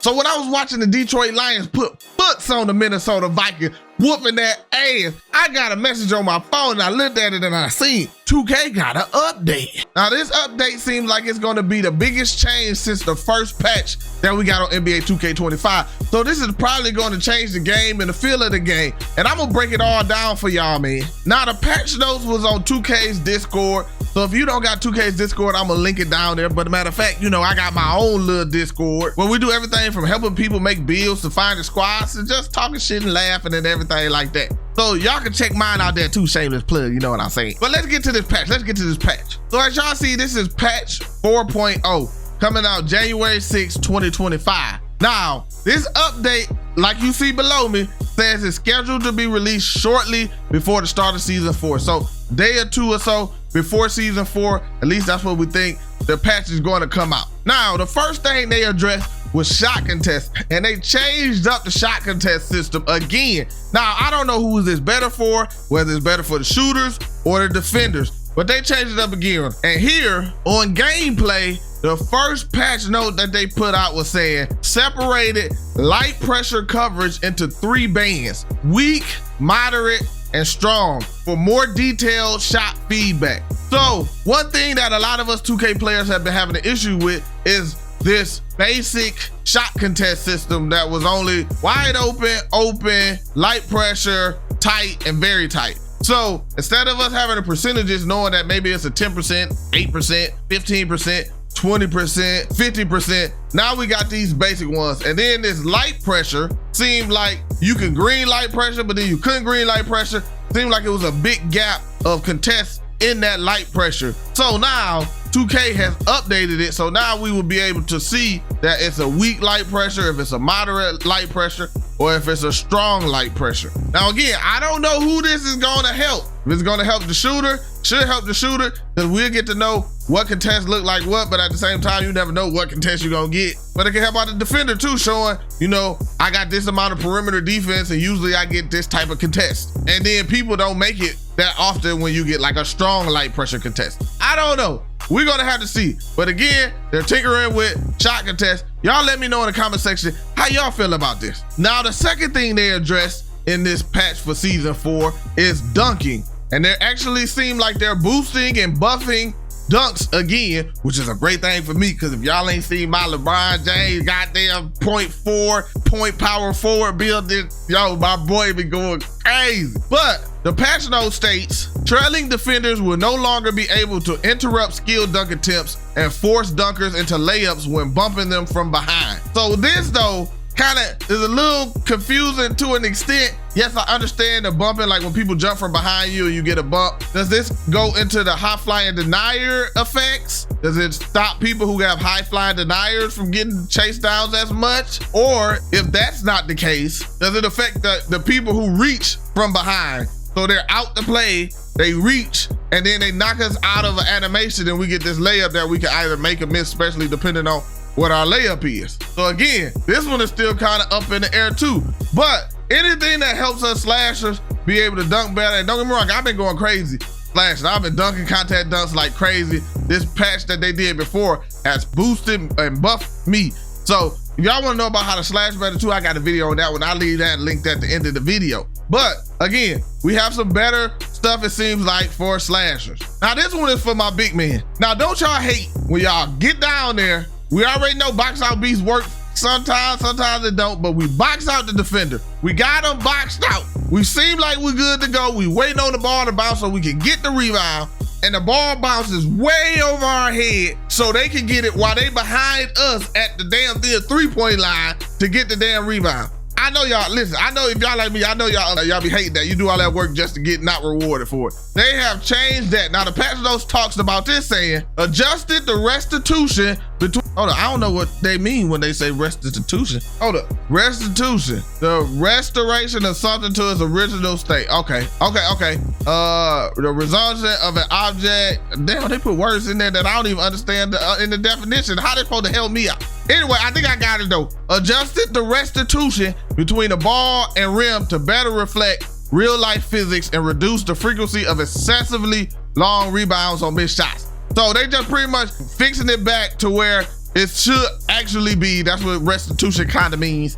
So when I was watching the Detroit Lions put foots on the Minnesota Vikings, whooping that ass, I got a message on my phone and I looked at it and I seen 2K got an update. Now this update seems like it's gonna be the biggest change since the first patch that we got on NBA 2K25. So this is probably gonna change the game and the feel of the game. And I'm gonna break it all down for y'all, man. Now the patch notes was on 2K's Discord. So if you don't got 2K's Discord, I'm gonna link it down there. But as a matter of fact, you know, I got my own little Discord where we do everything from helping people make builds to finding squads and just talking shit and laughing and everything like that. So y'all can check mine out there too, shameless plug, you know what I'm saying. But let's get to this patch, So as y'all see, this is patch 4.0 coming out January 6, 2025. Now, this update, like you see below me, says it's scheduled to be released shortly before the start of season 4. So day or two or so before season 4, at least that's what we think, the patch is going to come out. Now, the first thing they addressed was shot contest, and they changed up the shot contest system again. Now, I don't know who this better for, whether it's better for the shooters or the defenders, but they changed it up again. And here on gameplay, the first patch note that they put out was saying separated light pressure coverage into 3 bands: weak, moderate, and strong for more detailed shot feedback. So one thing that a lot of us 2K players have been having an issue with is this basic shot contest system that was only wide open, light pressure, tight, and very tight. So instead of us having the percentages knowing that maybe it's a 10%, 8%, 15%, 20%, 50%, now we got these basic ones. And then this light pressure seemed like you could green light pressure, but then you couldn't green light pressure. Seemed like it was a big gap of contests in that light pressure. So now 2K has updated it, so now we will be able to see that it's a weak light pressure, if it's a moderate light pressure, or if it's a strong light pressure. Now again, I don't know who this is gonna help. If it's gonna help the shooter, should help the shooter, because we'll get to know what contests look like what, but at the same time, you never know what contest you're gonna get. But it can help out the defender too, showing, you know, I got this amount of perimeter defense and usually I get this type of contest. And then people don't make it that often when you get like a strong light pressure contest. I don't know. We're gonna have to see. But again, they're tinkering with shot contests. Y'all let me know in the comment section how y'all feel about this. Now, the second thing they addressed in this patch for season 4 is dunking. And they actually seem like they're boosting and buffing dunks again, which is a great thing for me, because if y'all ain't seen my LeBron James goddamn 0.4 point power forward build, yo, my boy be going crazy. But the patch note states, trailing defenders will no longer be able to interrupt skilled dunk attempts and force dunkers into layups when bumping them from behind. So this though, kind of is a little confusing to an extent. Yes, I understand the bumping, like when people jump from behind you and you get a bump. Does this go into the high flying denier effects? Does it stop people who have high flying deniers from getting chased down as much? Or if that's not the case, does it affect the people who reach from behind? So they're out to play, they reach, and then they knock us out of an animation and we get this layup that we can either make or miss, especially depending on what our layup is. So again, this one is still kind of up in the air too. But anything that helps us slashers be able to dunk better, and don't get me wrong, I've been going crazy slashing. I've been dunking contact dunks like crazy. This patch that they did before has boosted and buffed me. So if y'all want to know about how to slash better too, I got a video on that one. I'll leave that linked at the end of the video. But again, we have some better stuff, it seems like, for slashers. Now this one is for my big man. Now don't y'all hate when y'all get down there. We already know box out beats work sometimes it don't, but we box out the defender. We got them boxed out. We seem like we're good to go. We waiting on the ball to bounce so we can get the rebound, and the ball bounces way over our head so they can get it while they behind us at the damn 3-point line to get the damn rebound. I know y'all, listen, I know if y'all like me, I know y'all be hating that. You do all that work just to get not rewarded for it. They have changed that. Now the patch notes talks about this saying, adjusted the restitution between, hold on, I don't know what they mean when they say restitution. Hold up, restitution, the restoration of something to its original state. Okay. The resumption of an object. Damn, they put words in there that I don't even understand in the definition. How they supposed to help me out? Anyway, I think I got it though. Adjusted the restitution between the ball and rim to better reflect real life physics and reduce the frequency of excessively long rebounds on missed shots. So they just pretty much fixing it back to where it should actually be, that's what restitution kind of means.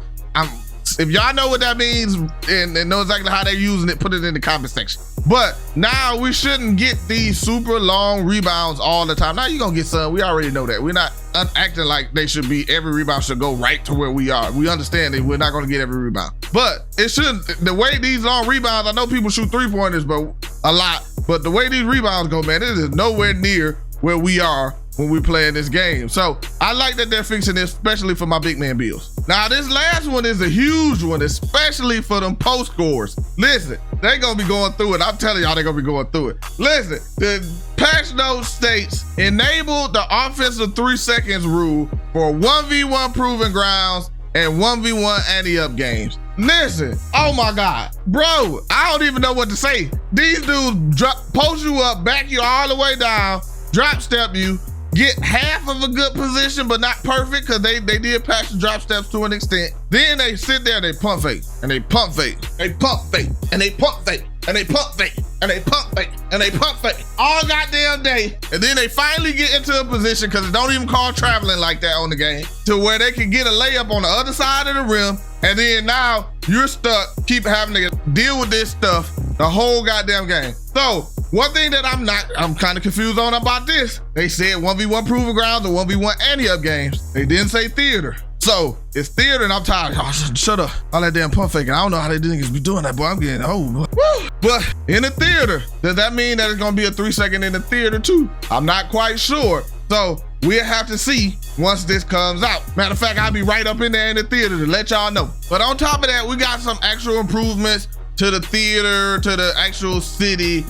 If y'all know what that means and know exactly how they're using it, put it in the comment section. But now we shouldn't get these super long rebounds all the time. Now you're gonna get some, we already know that. We're not acting like they should be, every rebound should go right to where we are. We understand that we're not gonna get every rebound. But it shouldn't, the way these long rebounds, I know people shoot 3-pointers, but a lot, but the way these rebounds go, man, it is nowhere near where we are when we play in this game. So I like that they're fixing this, especially for my big man bills. Now this last one is a huge one, especially for them post scores. Listen, they gonna be going through it. I'm telling y'all, they gonna be going through it. Listen, the patch note states, enable the offensive 3 seconds rule for 1v1 proving grounds and 1v1 ante-up games. Listen, oh my God, bro, I don't even know what to say. These dudes post you up, back you all the way down, drop step you, get half of a good position, but not perfect, because they did patch the drop steps to an extent. Then they sit there, they pump fake, and they pump fake, they pump fake, and they pump fake, and they pump fake, and they pump fake, and they pump fake, all goddamn day. And then they finally get into a position, because it don't even call traveling like that on the game, to where they can get a layup on the other side of the rim, and then now you're stuck, keep having to deal with this stuff the whole goddamn game. So one thing that I'm kind of confused on about this, they said 1v1 proving grounds or 1v1 ante-up games. They didn't say theater. So it's theater, and I'm tired. Oh, shut up. All that damn pump faking. I don't know how they niggas be doing that, boy. I'm getting old. Woo. But in the theater, does that mean that it's gonna be a 3 second in the theater too? I'm not quite sure. So we'll have to see once this comes out. Matter of fact, I'll be right up in there in the theater to let y'all know. But on top of that, we got some actual improvements to the theater, to the actual city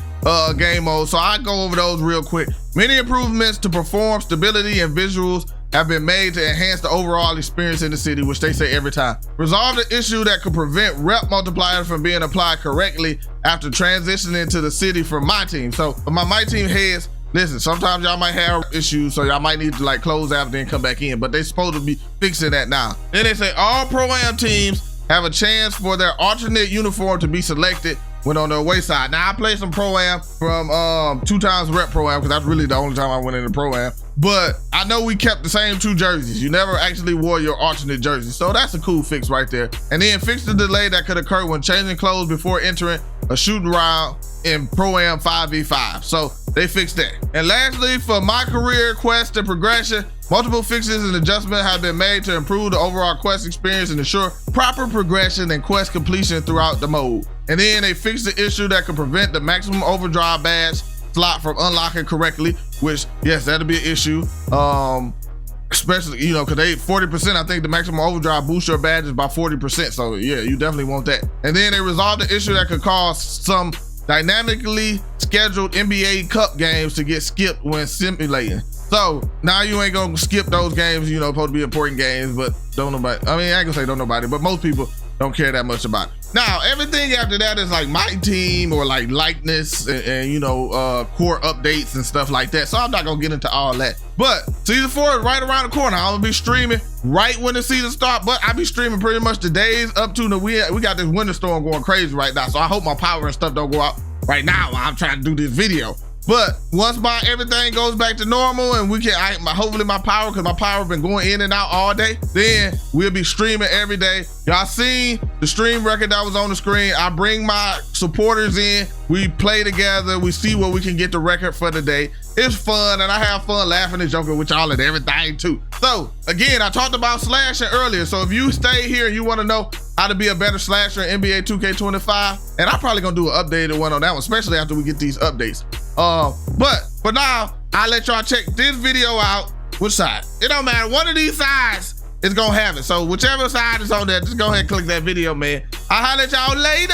game mode. So I'll go over those real quick. Many improvements to perform, stability, and visuals have been made to enhance the overall experience in the city, which they say every time. Resolve the issue that could prevent rep multipliers from being applied correctly after transitioning to the city from my team. So for my team heads, listen, sometimes y'all might have issues, so y'all might need to like close out then come back in, but they supposed to be fixing that now. Then they say all Pro-Am teams have a chance for their alternate uniform to be selected when on the away side. Now I played some Pro-Am from 2 times rep Pro-Am, because that's really the only time I went into Pro-Am. But I know we kept the same 2 jerseys. You never actually wore your alternate jersey. So that's a cool fix right there. And then fix the delay that could occur when changing clothes before entering a shooting round in Pro-Am 5v5. So they fixed that. And lastly, for my career quest and progression, multiple fixes and adjustments have been made to improve the overall quest experience and ensure proper progression and quest completion throughout the mode. And then they fixed the issue that could prevent the maximum overdrive badge slot from unlocking correctly, which, yes, that'll be an issue. Especially, you know, because they 40%, I think the maximum overdrive boosts your badges by 40%. So yeah, you definitely want that. And then they resolved the issue that could cause some dynamically scheduled NBA Cup games to get skipped when simulating. So now you ain't gonna skip those games, you know, supposed to be important games, but don't nobody, I mean, I ain't gonna say don't nobody, but most people don't care that much about it. Now, everything after that is like my team or like likeness and you know, core updates and stuff like that. So I'm not gonna get into all that. But season 4 is right around the corner. I'm gonna be streaming right when the season starts, but I'll be streaming pretty much the days up to we got this winter storm going crazy right now. So I hope my power and stuff don't go out right now while I'm trying to do this video. But once everything goes back to normal and we can, hopefully my power, because my power been going in and out all day, then we'll be streaming every day. Y'all seen the stream record that was on the screen. I bring my supporters in, we play together, we see what we can get the record for the day. It's fun, and I have fun laughing and joking with y'all and everything too. So again, I talked about slashing earlier. So if you stay here and you want to know how to be a better slasher in NBA 2K25, and I'm probably gonna do an updated one on that one, especially after we get these updates. But for now, I'll let y'all check this video out. Which side? It don't matter. One of these sides is gonna have it. So whichever side is on there, just go ahead and click that video, man. I'll holler at y'all later.